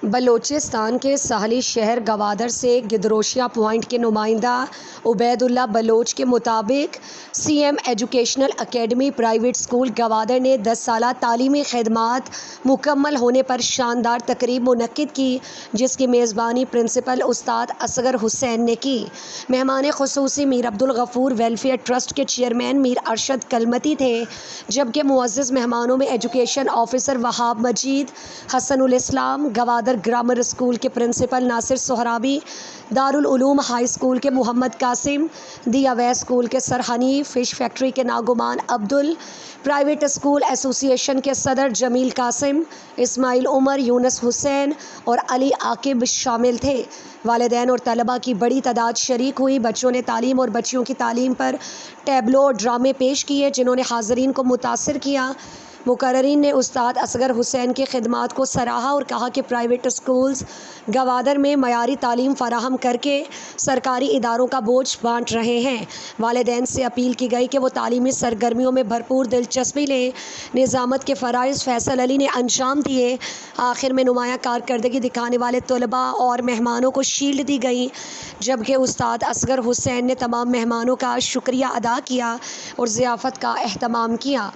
بلوچستان کے ساحلی شہر گوادر سے گدروشیا پوائنٹ کے نمائندہ عبید اللہ بلوچ کے مطابق C M educational academy private school Gwadar نے 10 سالہ تعلیمی خدمات مکمل ہونے پر شاندار تقریب منعقد کی، جس کی میزبانی پرنسپل استاد اصغر حسین نے کی۔ مہمان خصوصی میر عبدالغفور ویلفیئر ٹرسٹ کے چیئرمین میر ارشد کلمتی تھے، جبکہ معزز مہمانوں میں ایجوکیشن آفیسر وہاب مجید، حسن الاسلام، گوادر گرامر اسکول کے پرنسپل ناصر سہرابی، دارالعلوم ہائی اسکول کے محمد قاسم، دی اویس اسکول کے سر حنیف، فش فیکٹری کے ناگمان عبدل، پرائیویٹ اسکول ایسوسی ایشن کے صدر جمیل قاسم، اسماعیل عمر، یونس حسین اور علی عاقب شامل تھے۔ والدین اور طلباء کی بڑی تعداد شریک ہوئی۔ بچوں نے تعلیم اور بچیوں کی تعلیم پر ٹیبلو اور ڈرامے پیش کیے، جنہوں نے حاضرین کو متاثر کیا۔ مقررین نے استاد اصغر حسین کی خدمات کو سراہا اور کہا کہ پرائیویٹ اسکولز گوادر میں معیاری تعلیم فراہم کر کے سرکاری اداروں کا بوجھ بانٹ رہے ہیں۔ والدین سے اپیل کی گئی کہ وہ تعلیمی سرگرمیوں میں بھرپور دلچسپی لیں۔ نظامت کے فرائض فیصل علی نے انجام دیے۔ آخر میں نمایاں کارکردگی دکھانے والے طلباء اور مہمانوں کو شیلڈ دی گئی، جبکہ استاد اصغر حسین نے تمام مہمانوں کا شکریہ ادا کیا اور ضیافت کا اہتمام کیا۔